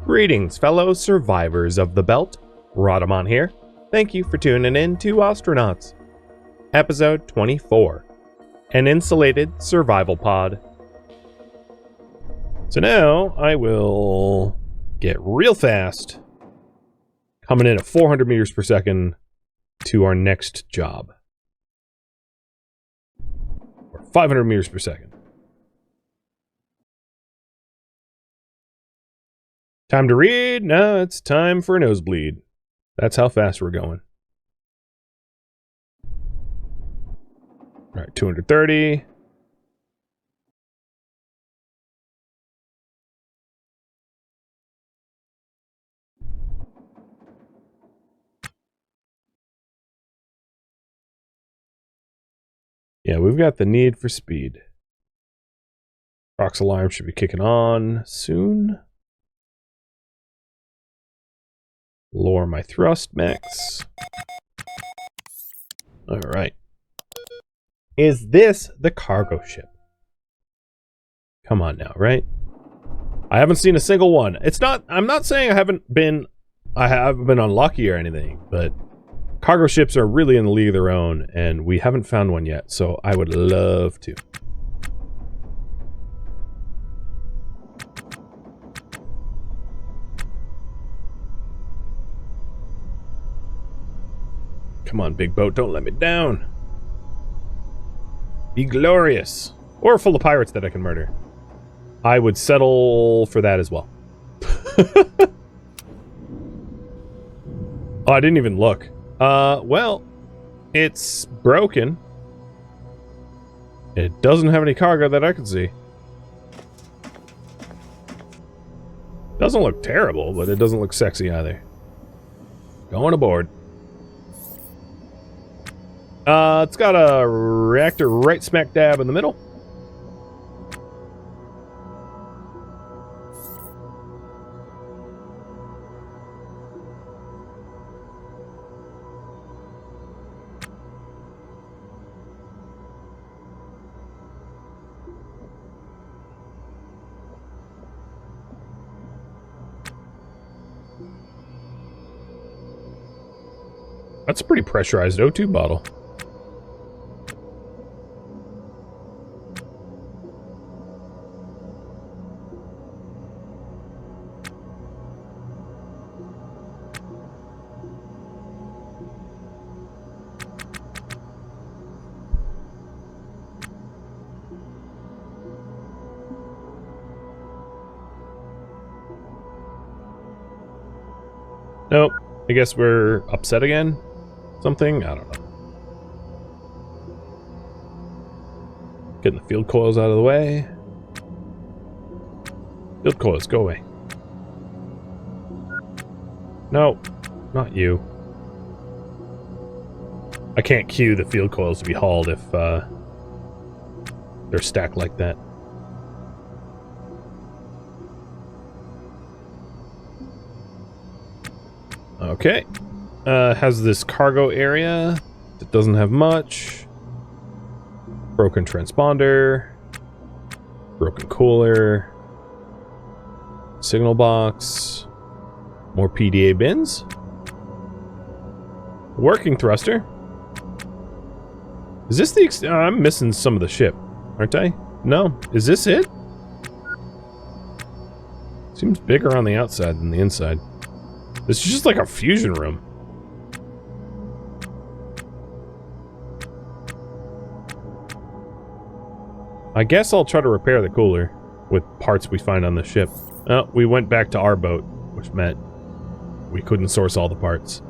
Greetings, fellow survivors of the belt. Rhadamant here. Thank you for tuning in to Ostranauts. Episode 24. An Insulated Survival Pod. So now I will get real fast, coming in at 400 meters per second to our next job. Or 500 meters per second. Time to read? No, it's time for a nosebleed. That's how fast we're going. Alright, 230. Yeah, we've got the need for speed. Prox alarm should be kicking on soon. Lower my thrust max. Alright. Is this the cargo ship? Come on now, right? I haven't seen a single one. It's not, I'm not saying I haven't been unlucky or anything, but cargo ships are really in a league of their own, and we haven't found one yet, so I would love to. Come on, big boat, don't let me down. Be glorious. Or full of pirates that I can murder. I would settle for that as well. Oh, I didn't even look. Well, it's broken. It doesn't have any cargo that I can see. Doesn't look terrible, but it doesn't look sexy either. Going aboard. It's got a reactor right smack dab in the middle. That's a pretty pressurized O2 bottle. Nope. I guess we're upset again? Something? I don't know. Getting the field coils out of the way. Field coils, go away. No, not you. I can't cue the field coils to be hauled if they're stacked like that. Okay. Has this cargo area that doesn't have much. Broken transponder. Broken cooler. Signal box. More PDA bins. Working thruster. Is this the I'm missing some of the ship, aren't I? No. Is this it? Seems bigger on the outside than the inside. This is just like a fusion room. I guess I'll try to repair the cooler with parts we find on the ship. Oh, we went back to our boat, which meant we couldn't source all the parts.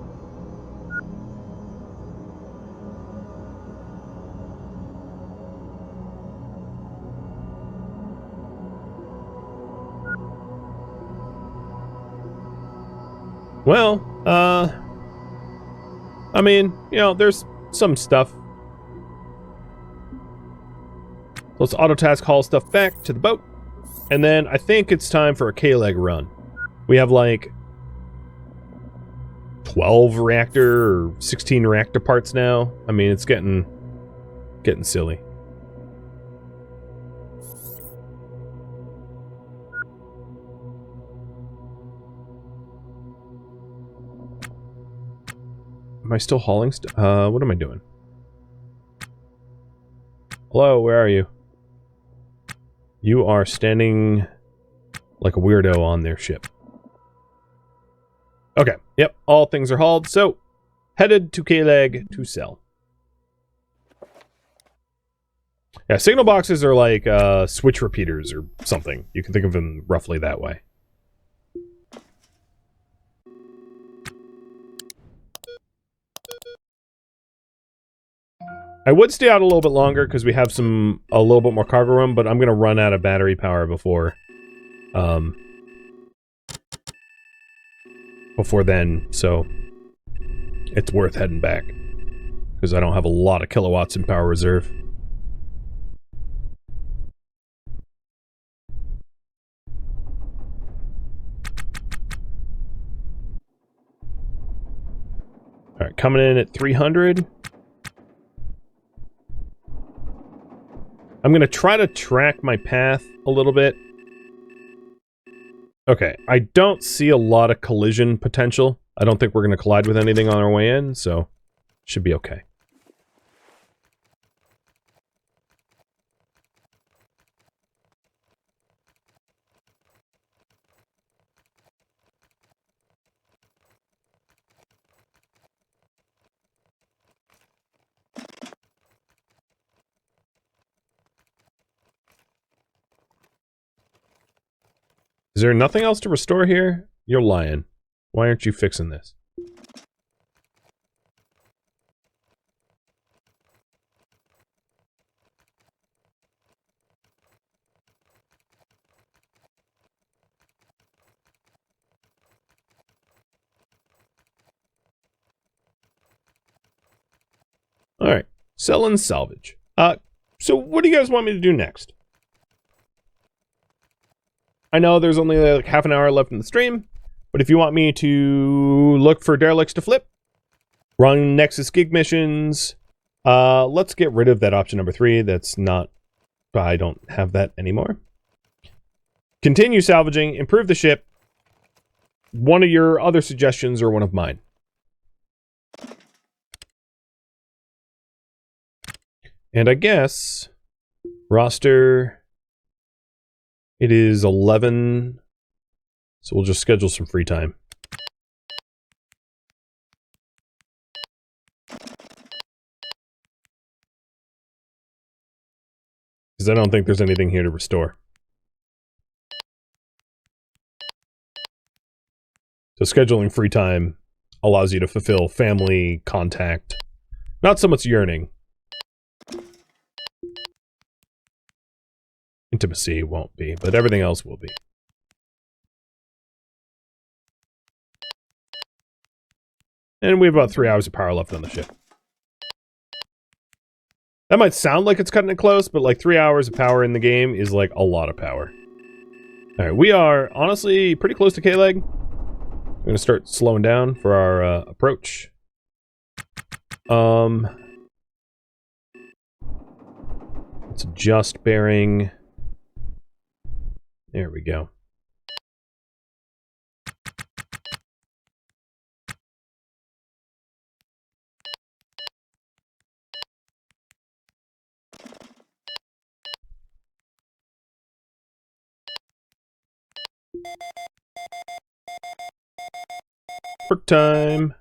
Well, I mean, you know, there's some stuff. Let's auto-task haul stuff back to the boat. And then I think it's time for a K-leg run. We have like 12 reactor or 16 reactor parts now. I mean, it's getting silly. Am I still hauling what am I doing? Hello, where are you? You are standing like a weirdo on their ship. Okay, yep, all things are hauled, so headed to K-Leg to sell. Yeah, signal boxes are like switch repeaters or something. You can think of them roughly that way. I would stay out a little bit longer because we have a little bit more cargo room, but I'm going to run out of battery power before then, so it's worth heading back because I don't have a lot of kilowatts in power reserve. All right, coming in at 300. I'm going to try to track my path a little bit. Okay, I don't see a lot of collision potential. I don't think we're going to collide with anything on our way in, so should be okay. Is there nothing else to restore here? You're lying. Why aren't you fixing this? Alright. Sell and salvage. So what do you guys want me to do next? I know there's only like half an hour left in the stream, but if you want me to look for derelicts to flip, run Nexus gig missions, let's get rid of that option number 3. That's not, I don't have that anymore. Continue salvaging, improve the ship. One of your other suggestions or one of mine? And I guess roster, it is 11, so we'll just schedule some free time. Because I don't think there's anything here to restore. So scheduling free time allows you to fulfill family contact. Not so much yearning. Intimacy won't be, but everything else will be. And we have about 3 hours of power left on the ship. That might sound like it's cutting it close, but like 3 hours of power in the game is like a lot of power. Alright, we are honestly pretty close to K-Leg. I'm going to start slowing down for our approach. Let's adjust bearing. There we go. Work time.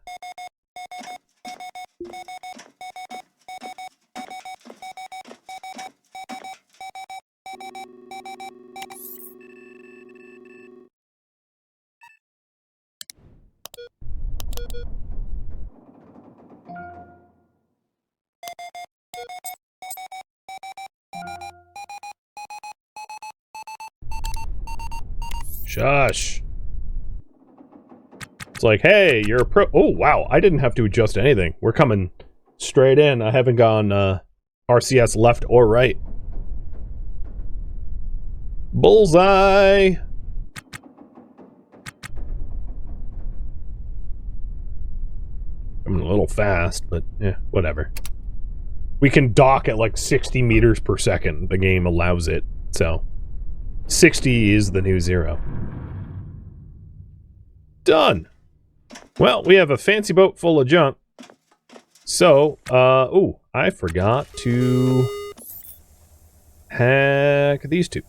Shush. It's like, hey, you're a pro. Oh, wow. I didn't have to adjust anything. We're coming straight in. I haven't gone RCS left or right. Bullseye. I'm a little fast, but yeah, whatever. We can dock at like 60 meters per second. The game allows it, so 60 is the new 0. Done. Well, we have a fancy boat full of junk. So, ooh, I forgot to hack these two.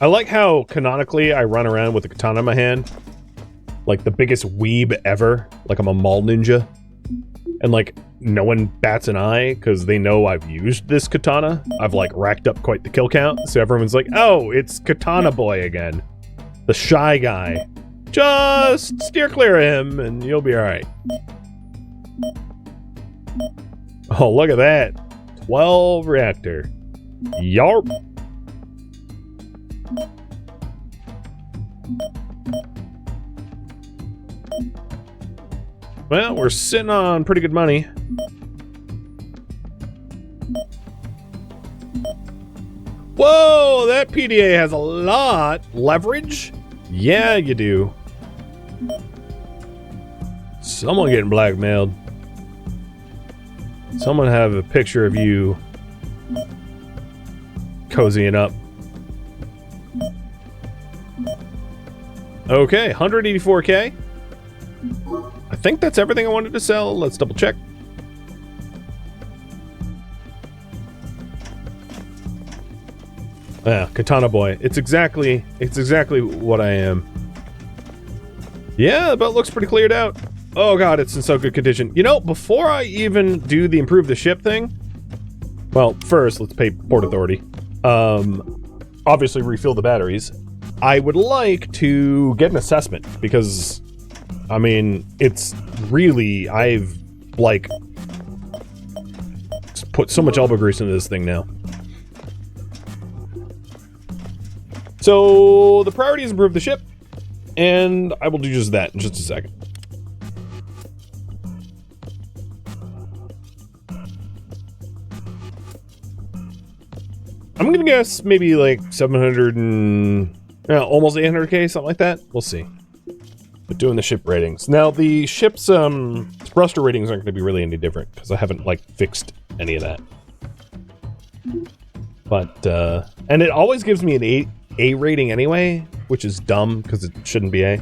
I like how canonically I run around with a katana in my hand. Like the biggest weeb ever. Like I'm a mall ninja. And like no one bats an eye because they know I've used this katana. I've like racked up quite the kill count. So everyone's like, oh, it's Katana Boy again. The shy guy. Just steer clear of him and you'll be alright. Oh, look at that. 12 reactor. Yarp. Well, we're sitting on pretty good money. Whoa, that PDA has a lot. Leverage? Yeah, you do. Someone getting blackmailed. Someone have a picture of you cozying up. Okay, 184K. I think that's everything I wanted to sell. Let's double check. Yeah, Katana Boy. It's exactly what I am. Yeah, the boat looks pretty cleared out. Oh god, it's in so good condition. You know, before I even do the improve the ship thing, well, first let's pay Port Authority. Obviously refill the batteries. I would like to get an assessment because, I mean, it's really, I've like put so much elbow grease into this thing now. So the priority is improve the ship, and I will do just that in just a second. I'm gonna guess maybe like 700 and almost 800K, something like that. We'll see. But doing the ship ratings now, the ship's thruster ratings aren't going to be really any different because I haven't like fixed any of that. But and it always gives me an A rating anyway, which is dumb because it shouldn't be A.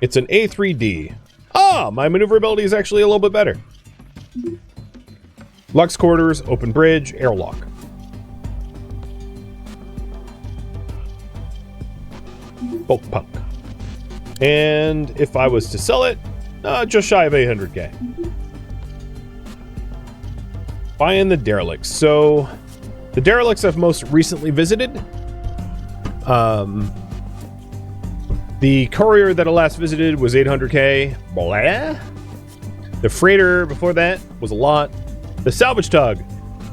It's an A3D. Ah, my maneuverability is actually a little bit better. Lux quarters, open bridge, airlock. Bulk punk. And if I was to sell it, just shy of 800K. Buying the derelicts. So, the derelicts I've most recently visited. The courier that I last visited was 800K. Blah. The freighter before that was a lot. The salvage tug.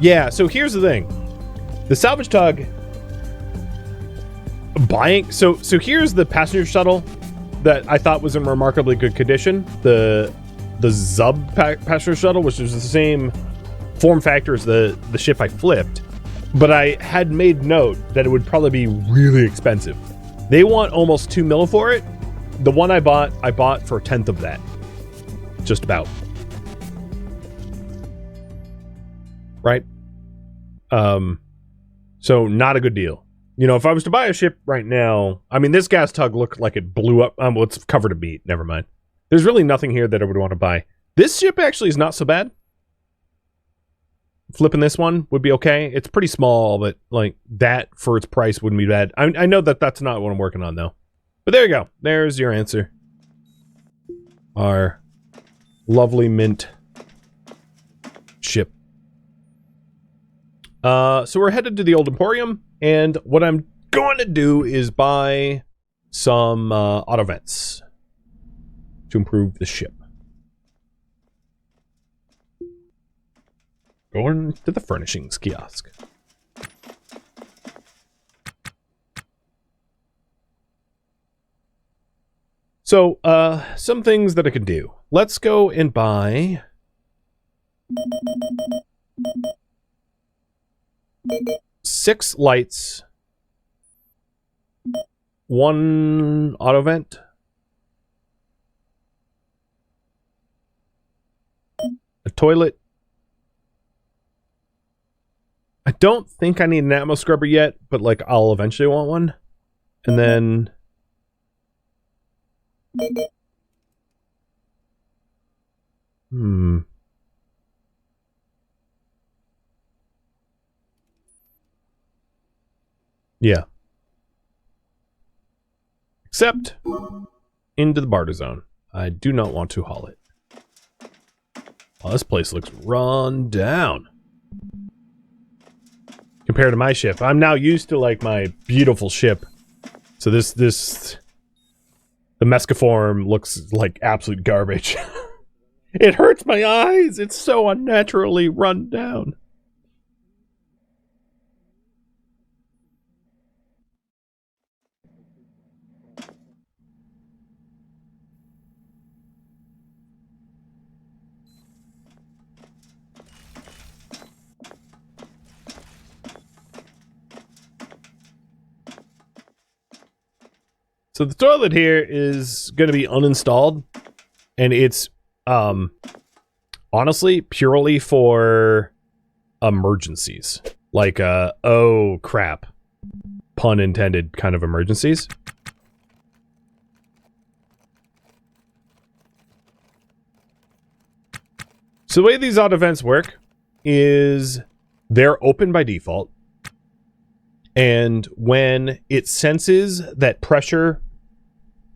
Yeah, so here's the thing. The salvage tug buying so here's the passenger shuttle that I thought was in remarkably good condition. The Zub passenger shuttle, which is the same form factor as the ship I flipped, but I had made note that it would probably be really expensive. They want almost 2 mil for it. The one I bought for a tenth of that. Just about. Right? So not a good deal. You know, if I was to buy a ship right now, I mean, this gas tug looked like it blew up. Well, it's covered a beat. Never mind. There's really nothing here that I would want to buy. This ship actually is not so bad. Flipping this one would be okay. It's pretty small, but like that for its price wouldn't be bad. I know that that's not what I'm working on though. But there you go. There's your answer. Our lovely mint ship. So we're headed to the Old Emporium, and what I'm going to do is buy some auto vents to improve the ship. Going to the furnishings kiosk. So, some things that I could do. Let's go and buy 6 lights one auto vent. A toilet. I don't think I need an atmo scrubber yet, but like I'll eventually want one. And then yeah. Except into the barter zone. I do not want to haul it. Oh, this place looks run down. Compared to my ship. I'm now used to like my beautiful ship. So the Mescaform looks like absolute garbage. It hurts my eyes. It's so unnaturally run down. So the toilet here is going to be uninstalled, and it's honestly purely for emergencies, like oh crap, pun intended, kind of emergencies. So the way these auto vents work is they're open by default, and when it senses that pressure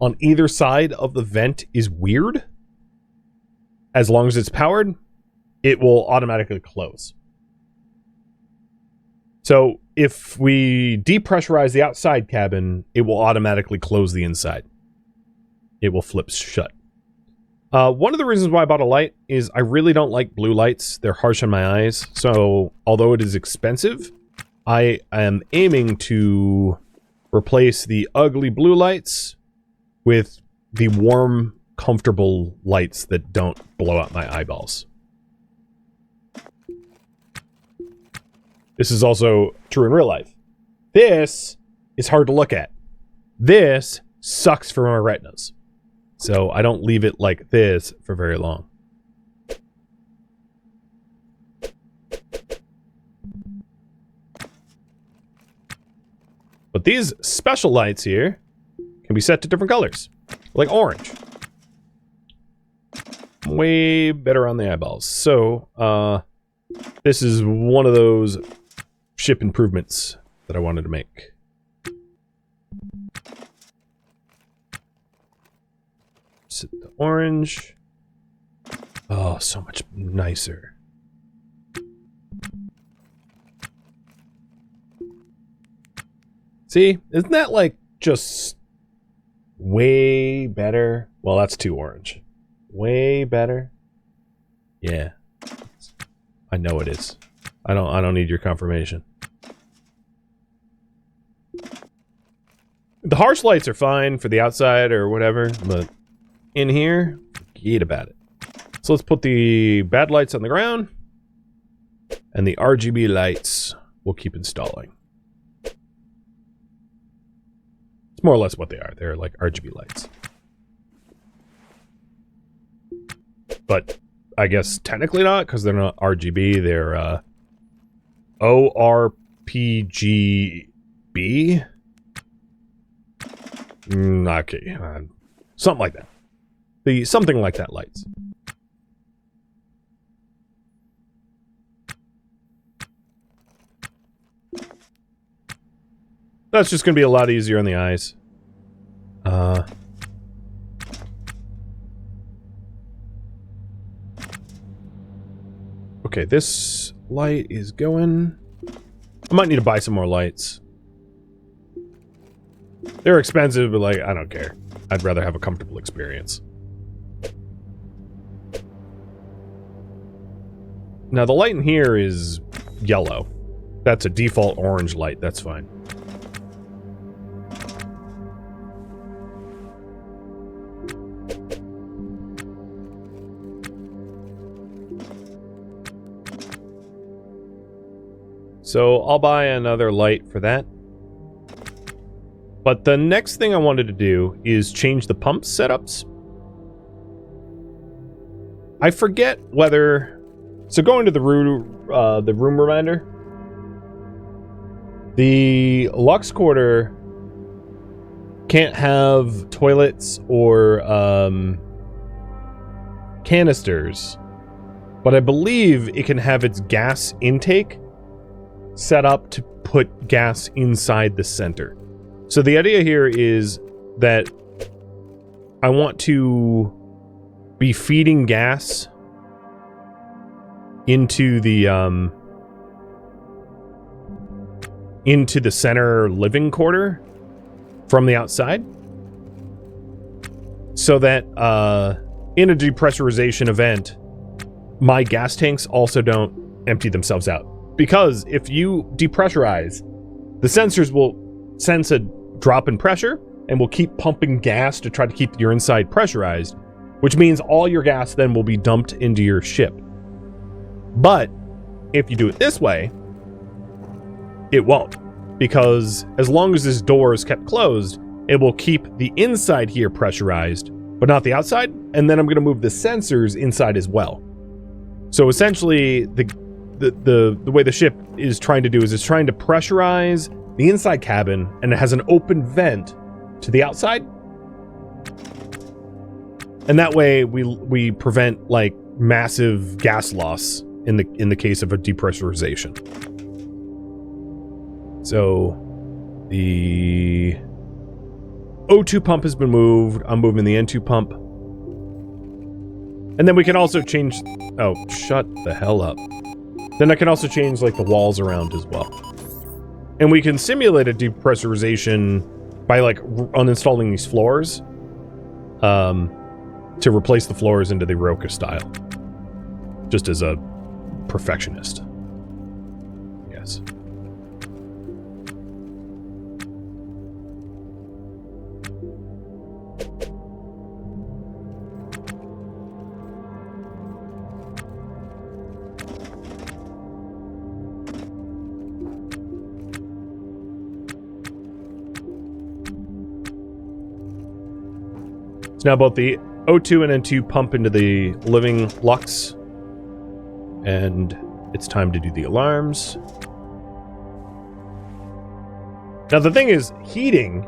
on either side of the vent is weird, as long as it's powered, it will automatically close. So if we depressurize the outside cabin, it will automatically close the inside. It will flip shut. One of the reasons why I bought a light is I really don't like blue lights. They're harsh on my eyes. So although it is expensive, I am aiming to replace the ugly blue lights with the warm, comfortable lights that don't blow out my eyeballs. This is also true in real life. This is hard to look at. This sucks for my retinas. So I don't leave it like this for very long. But these special lights here can be set to different colors, like orange. Way better on the eyeballs. So, this is one of those ship improvements that I wanted to make. Set the orange. Oh, so much nicer. See, isn't that like just way better? Well, that's too orange. Way better. Yeah. I know it is. I don't need your confirmation. The harsh lights are fine for the outside or whatever, but in here, forget about it. So let's put the bad lights on the ground, and the RGB lights we'll keep installing. More or less what they are. They're like RGB lights. But I guess technically not, because they're not RGB. They're ORPGB. Okay. Something like that. The something like that lights. That's just going to be a lot easier on the eyes. Okay, this light is going. I might need to buy some more lights. They're expensive, but like, I don't care. I'd rather have a comfortable experience. Now, the light in here is yellow. That's a default orange light. That's fine. So I'll buy another light for that. But the next thing I wanted to do is change the pump setups. I forget whether... So going to the room reminder, the Lux Quarter can't have toilets or canisters, but I believe it can have its gas intake set up to put gas inside the center. So the idea here is that I want to be feeding gas into the center living quarter from the outside, so that in a depressurization event, my gas tanks also don't empty themselves out. Because if you depressurize, the sensors will sense a drop in pressure and will keep pumping gas to try to keep your inside pressurized, which means all your gas then will be dumped into your ship. But if you do it this way, it won't, because as long as this door is kept closed, it will keep the inside here pressurized, but not the outside, and then I'm going to move the sensors inside as well. So essentially, the way the ship is trying to do is it's trying to pressurize the inside cabin, and it has an open vent to the outside. And that way we prevent like massive gas loss in the case of a depressurization. So the O2 pump has been moved. I'm moving the N2 pump. And then we can also change... Oh, shut the hell up. Then I can also change like the walls around as well. And we can simulate a depressurization by like uninstalling these floors to replace the floors into the Roka style. Just as a perfectionist. Yes. So now both the O2 and N2 pump into the living lux, and it's time to do the alarms. Now the thing is, heating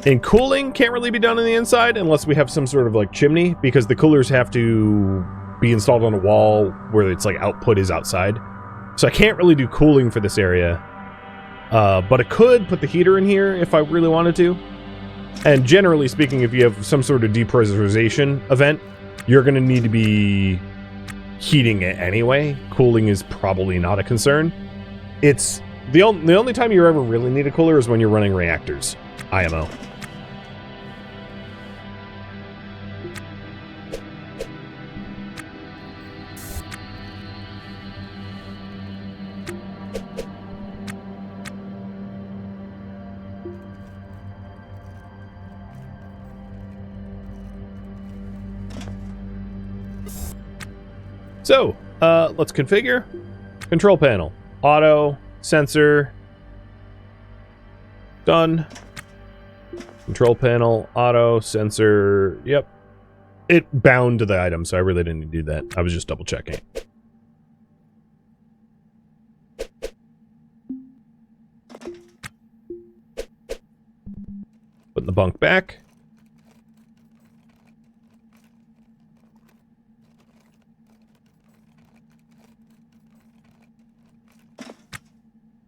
and cooling can't really be done on the inside unless we have some sort of like chimney, because the coolers have to be installed on a wall where it's like output is outside. So I can't really do cooling for this area, but I could put the heater in here if I really wanted to. And generally speaking, if you have some sort of depressurization event, you're going to need to be heating it anyway. Cooling is probably not a concern. It's the only time you ever really need a cooler is when you're running reactors, IMO. So, let's configure. Control panel. Auto. Sensor. Done. Control panel. Auto. Sensor. Yep. It bound to the item, so I really didn't need to do that. I was just double checking. Putting the bunk back.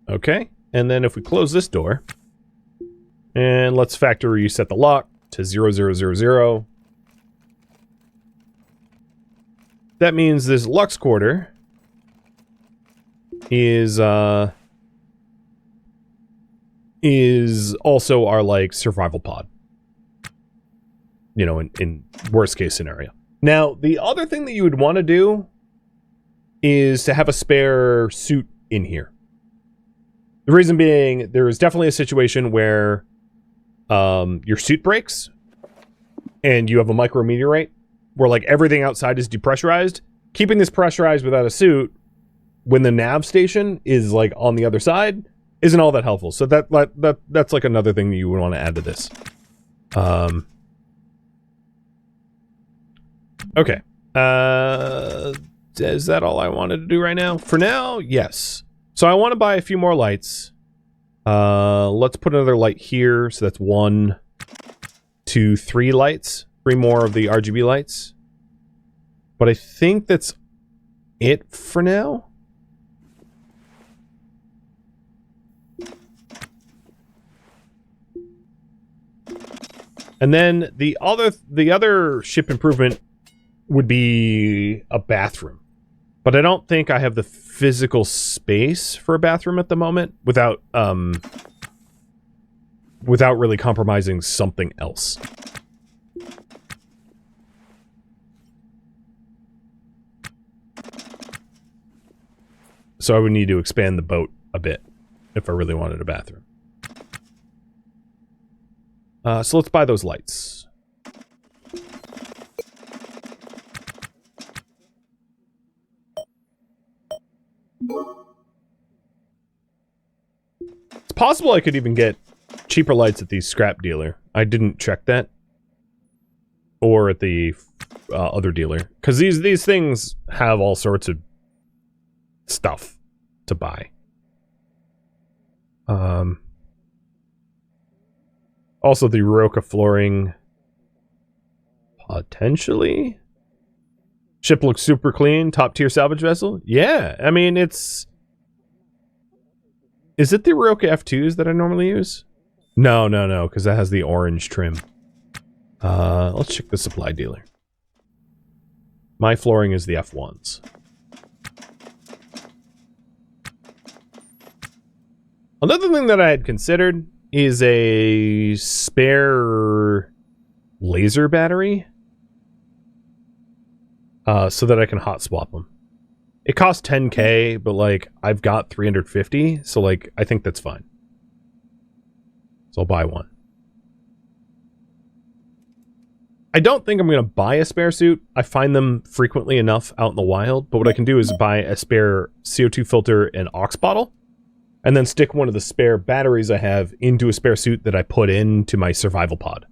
Okay, and then if we close this door, and let's factory reset the lock to 0000. That means this Lux Quarter is also our like survival pod. You know, in worst case scenario. Now, the other thing that you would want to do is to have a spare suit in here. The reason being, there is definitely a situation where your suit breaks and you have a micrometeorite where like everything outside is depressurized. Keeping this pressurized without a suit when the nav station is like on the other side isn't all that helpful. So that's like another thing that you would want to add to this. Okay. Is that all I wanted to do right now? For now, yes. So I want to buy a few more lights. Let's put another light here. So that's 1, 2, 3 lights. 3 more of the RGB lights. But I think that's it for now. And then the other ship improvement would be a bathroom. But I don't think I have the physical space for a bathroom at the moment without really compromising something else. So I would need to expand the boat a bit if I really wanted a bathroom. So let's buy those lights. It's possible I could even get cheaper lights at the scrap dealer. I didn't check that. Or at the other dealer. Because these things have all sorts of stuff to buy. Also, the Roca flooring, potentially. Ship looks super clean, top tier salvage vessel. Yeah, I mean it's. Is it the Roca F2s that I normally use? No, because that has the orange trim. Let's check the supply dealer. My flooring is the F1s. Another thing that I had considered is a spare laser battery. So that I can hot swap them. It costs 10k, but like I've got 350, so like I think that's fine. So I'll buy one. I don't think I'm going to buy a spare suit. I find them frequently enough out in the wild, but what I can do is buy a spare CO2 filter and aux bottle. And then stick one of the spare batteries I have into a spare suit that I put into my survival pod.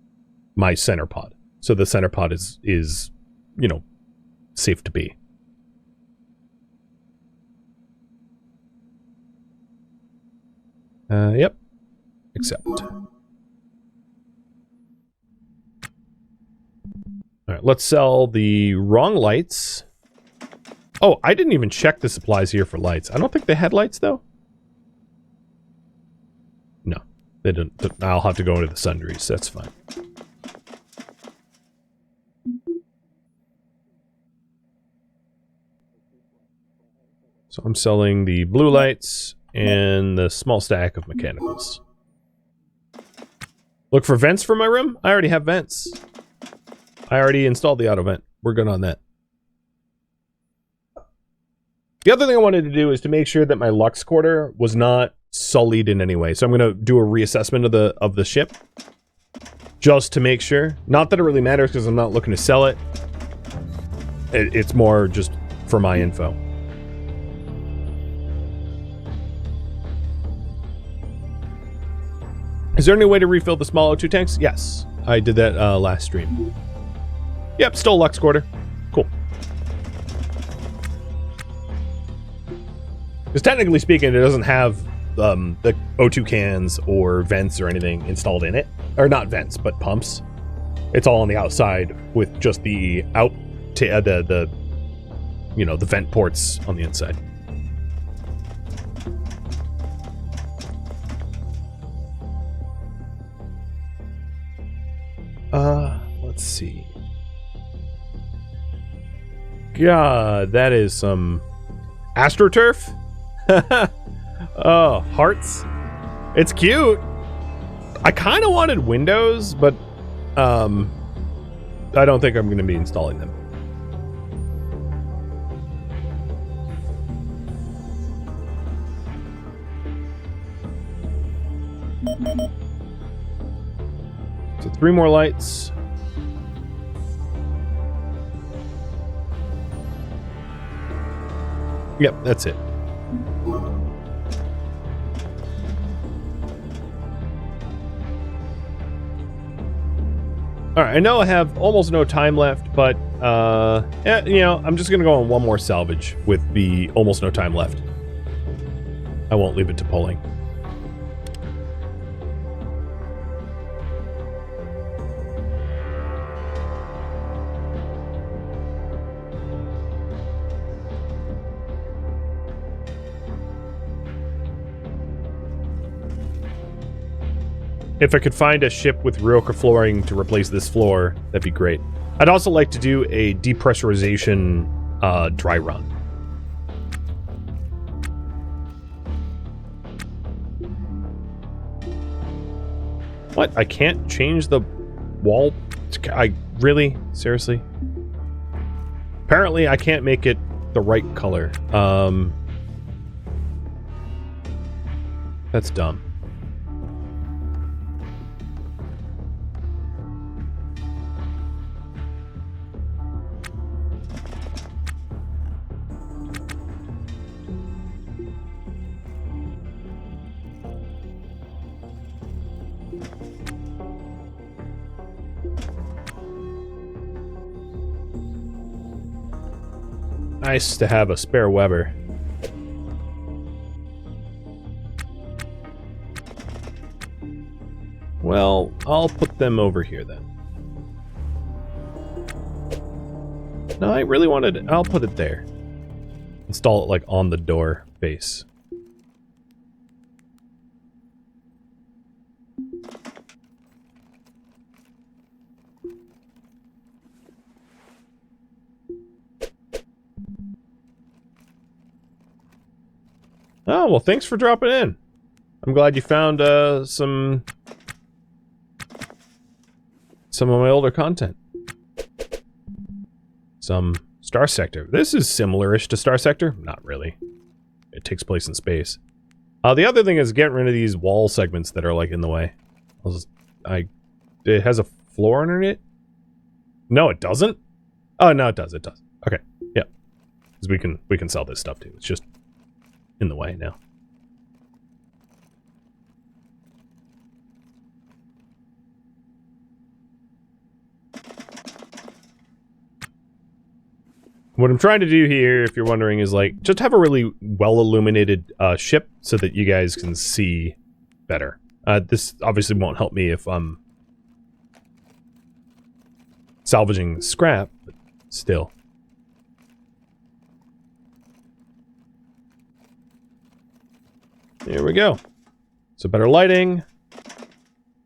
My center pod. So the center pod is you know, safe to be. Yep. Accept. Alright, let's sell the wrong lights. Oh, I didn't even check the supplies here for lights. I don't think they had lights, though. No, they didn't. I'll have to go into the sundries. That's fine. So I'm selling the blue lights and the small stack of mechanicals. Look for vents for my room? I already have vents. I already installed the auto vent. We're good on that. The other thing I wanted to do is to make sure that my Lux quarter was not sullied in any way. So I'm going to do a reassessment of the ship. Just to make sure. Not that it really matters because I'm not looking to sell it. It's more just for my info. Is there any way to refill the small O2 tanks? Yes. I did that last stream. Yep, still Lux quarter. Cool. Because technically speaking, it doesn't have the O2 cans or vents or anything installed in it. Or not vents, but pumps. It's all on the outside with just the the vent ports on the inside. Let's see. God, that is some AstroTurf. Oh, hearts. It's cute. I kind of wanted windows, but I don't think I'm going to be installing them. So 3 more lights. Yep, that's it. Alright, I know I have almost no time left, but, yeah, you know, I'm just gonna go on one more salvage with the almost no time left. I won't leave it to pulling. If I could find a ship with Ryoka flooring to replace this floor, that'd be great. I'd also like to do a depressurization dry run. What? I can't change the wall? Really? Seriously? Apparently I can't make it the right color. That's dumb. Nice to have a spare Weber. Well, I'll put them over here then. No, I really wanted... I'll put it there. Install it, like, on the door face. Oh, well, thanks for dropping in. I'm glad you found some of my older content. Some Star Sector. This is similar-ish to Star Sector. Not really. It takes place in space. The other thing is getting rid of these wall segments that are, like, in the way. It has a floor underneath it? No, it doesn't? Oh, no, it does. It does. Okay. Yeah. Because we can sell this stuff, too. It's just in the way now. What I'm trying to do here, if you're wondering, is like just have a really well illuminated ship so that you guys can see better. This obviously won't help me if I'm salvaging scrap, but still. There we go. So better lighting.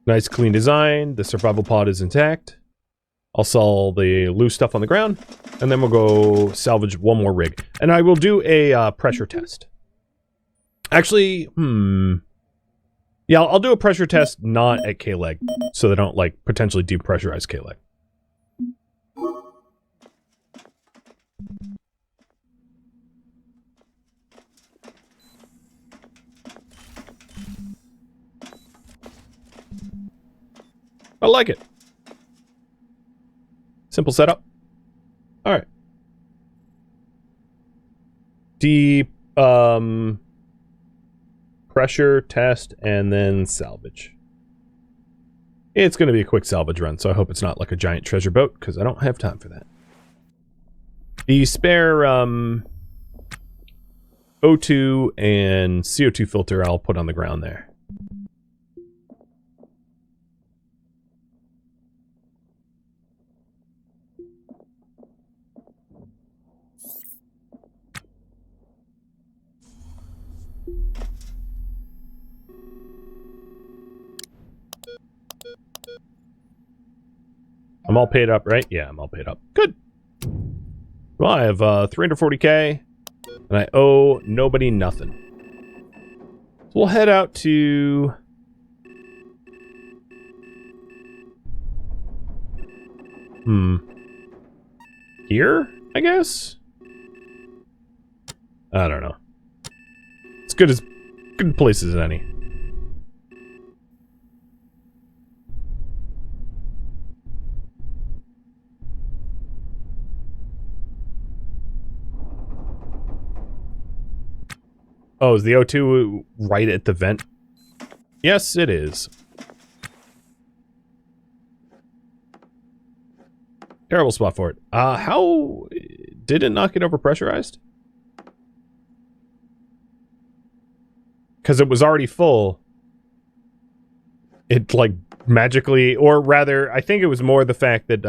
Nice clean design. The survival pod is intact. I'll sell the loose stuff on the ground. And then we'll go salvage one more rig. And I will do a pressure test. Actually, yeah, I'll do a pressure test not at K-Leg. So they don't, like, potentially depressurize K-Leg. I like it. Simple setup. Alright. Pressure test and then salvage. It's going to be a quick salvage run, so I hope it's not like a giant treasure boat, because I don't have time for that. The spare O2 and CO2 filter I'll put on the ground there. I'm all paid up, right? Yeah, I'm all paid up. Good. Well, I have 340k, and I owe nobody nothing. So we'll head out to... Here, I guess? I don't know. It's good place as any. Oh, is the O2 right at the vent? Yes, it is. Terrible spot for it. How did it not get overpressurized? Because it was already full. It, like, magically... Or rather, I think it was more the fact that,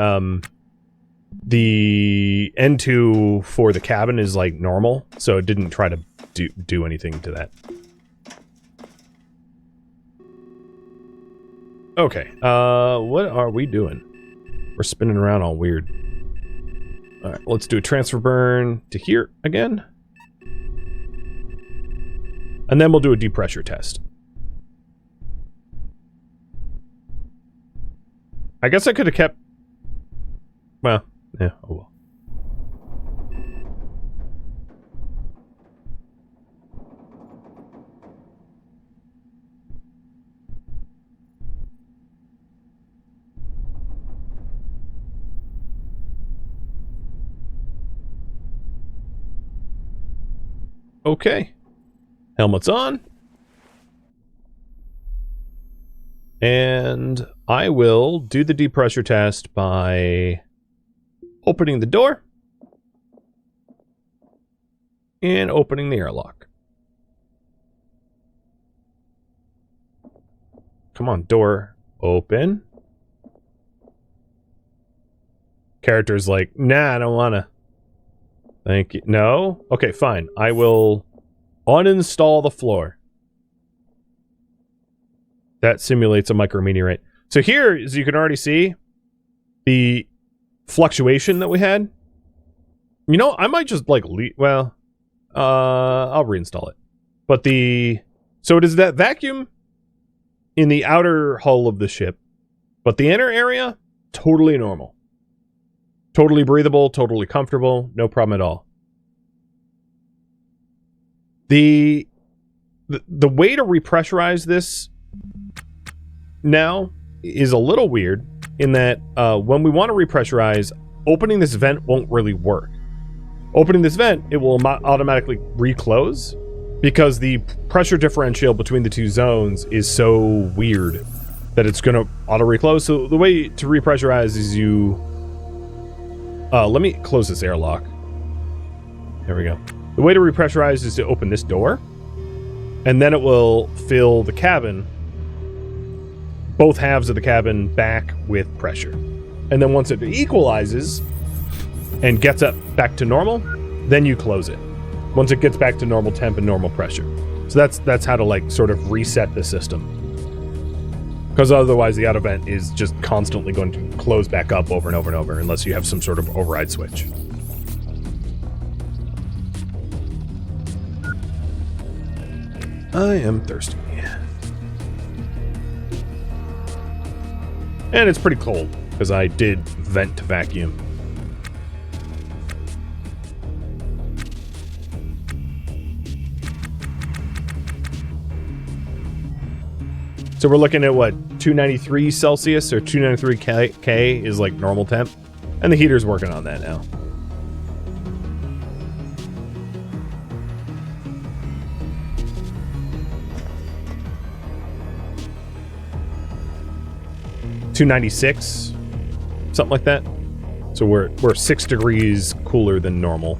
the N2 for the cabin is, like, normal. So it didn't try to do anything to that. Okay, what are we doing? We're spinning around all weird. Alright, let's do a transfer burn to here again. And then we'll do a depressure test. I guess I could have kept... Well, yeah, oh well. Okay. Helmet's on. And I will do the depressure test by opening the door and opening the airlock. Come on, door open. Character's like, nah, I don't wanna. Thank you. No? Okay, fine. I will uninstall the floor. That simulates a micrometeorite. So here, as you can already see, the fluctuation that we had. You know, I might just, like, well, I'll reinstall it. But so it is that vacuum in the outer hull of the ship. But the inner area, totally normal. Totally breathable, totally comfortable, no problem at all. The way to repressurize this now is a little weird in that when we want to repressurize, opening this vent won't really work. Opening this vent, it will automatically reclose because the pressure differential between the two zones is so weird that it's going to auto-reclose. So the way to repressurize is you... let me close this airlock. There we go. The way to repressurize is to open this door, and then it will fill the cabin, both halves of the cabin, back with pressure. And then once it equalizes and gets up back to normal, then you close it. Once it gets back to normal temp and normal pressure. So that's how to, like, sort of reset the system. Because otherwise the auto vent is just constantly going to close back up over and over and over unless you have some sort of override switch. I am thirsty. And it's pretty cold because I did vent to vacuum. So we're looking at what, 293 Celsius or 293 K is like normal temp. And the heater's working on that now. $296, something like that. So we're 6 degrees cooler than normal.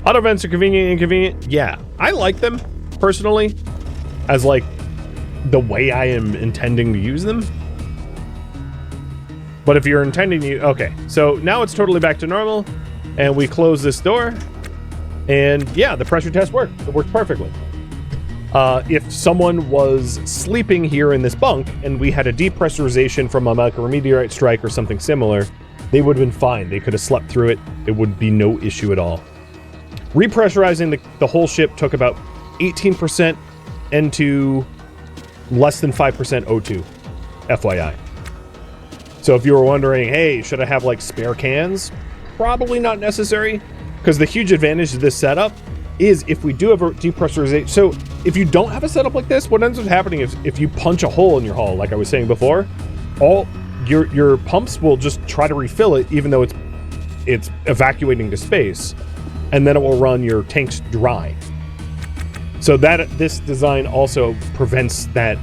Auto vents are convenient and inconvenient. Yeah, I like them personally as like the way I am intending to use them. But if you're intending to, okay, so now it's totally back to normal and we close this door and yeah, the pressure test worked. It worked perfectly. If someone was sleeping here in this bunk and we had a depressurization from a micrometeorite strike or something similar, they would have been fine. They could have slept through it. It would be no issue at all. Repressurizing the whole ship took about 18% N2, less than 5% O2, FYI. So if you were wondering, hey, should I have like spare cans? Probably not necessary, because the huge advantage of this setup is if we do have a depressurization. So if you don't have a setup like this, what ends up happening is if you punch a hole in your hull, like I was saying before, all your pumps will just try to refill it, even though it's evacuating to space, and then it will run your tanks dry. So that this design also prevents that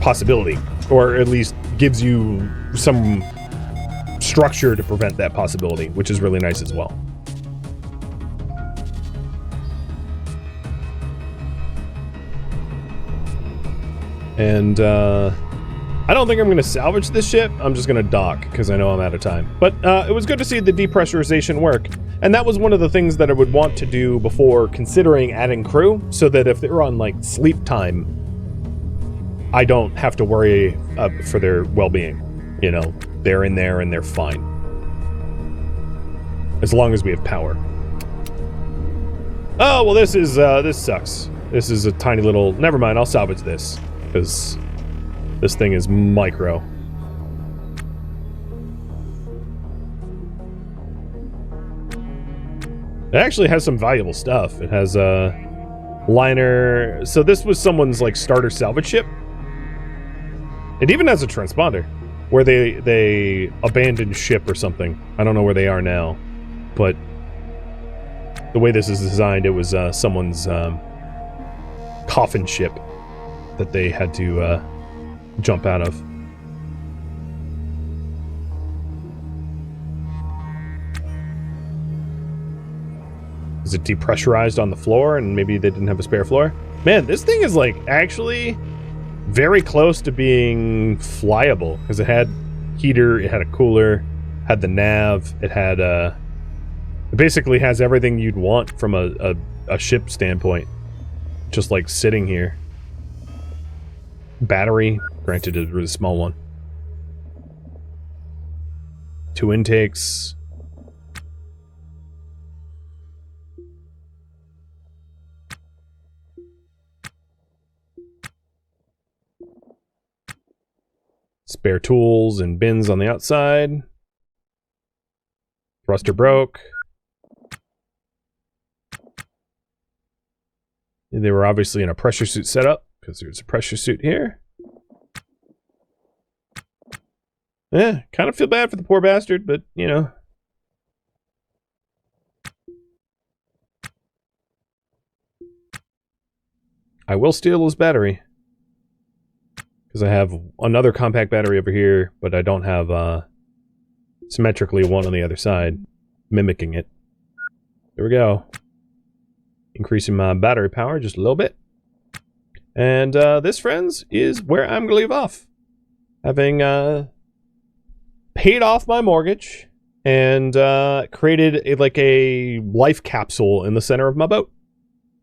possibility, or at least gives you some structure to prevent that possibility, which is really nice as well. And I don't think I'm going to salvage this ship. I'm just going to dock because I know I'm out of time. But it was good to see the depressurization work. And that was one of the things that I would want to do before considering adding crew, so that if they're on like sleep time, I don't have to worry for their well-being. You know, they're in there and they're fine. As long as we have power. Oh, well, this sucks. This is a tiny little... Never mind, I'll salvage this. Because this thing is micro. It actually has some valuable stuff. It has a liner. So this was someone's like starter salvage ship. It even has a transponder where they abandoned ship or something. I don't know where they are now, but the way this is designed, it was someone's coffin ship that they had to jump out of. Is it depressurized on the floor and maybe they didn't have a spare floor? Man, this thing is like actually very close to being flyable because it had heater, it had a cooler, had the nav, it had it basically has everything you'd want from a ship standpoint, just like sitting here. Battery, granted a really small one. 2 intakes. Spare tools and bins on the outside. Thruster broke. They were obviously in a pressure suit setup, because there's a pressure suit here. Yeah, kind of feel bad for the poor bastard, but, you know. I will steal his battery. Because I have another compact battery over here, but I don't have symmetrically one on the other side, mimicking it. There we go. Increasing my battery power just a little bit. And this, friends, is where I'm going to leave off. Having paid off my mortgage and created a life capsule in the center of my boat.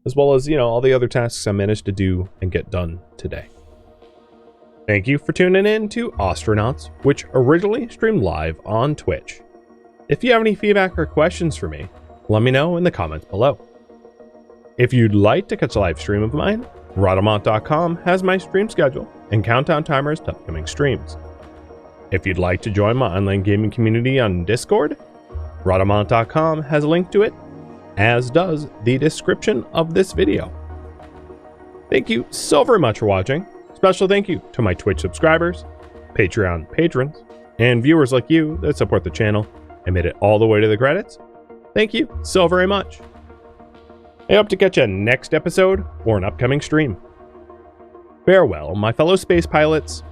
As well as, you know, all the other tasks I managed to do and get done today. Thank you for tuning in to Ostranauts, which originally streamed live on Twitch. If you have any feedback or questions for me, let me know in the comments below. If you'd like to catch a live stream of mine, Rhadamant.com has my stream schedule and countdown timers to upcoming streams. If you'd like to join my online gaming community on Discord, Rhadamant.com has a link to it, as does the description of this video. Thank you so very much for watching. Special thank you to my Twitch subscribers, Patreon patrons, and viewers like you that support the channel and made it all the way to the credits. Thank you so very much. I hope to catch you next episode or an upcoming stream. Farewell, my fellow space pilots,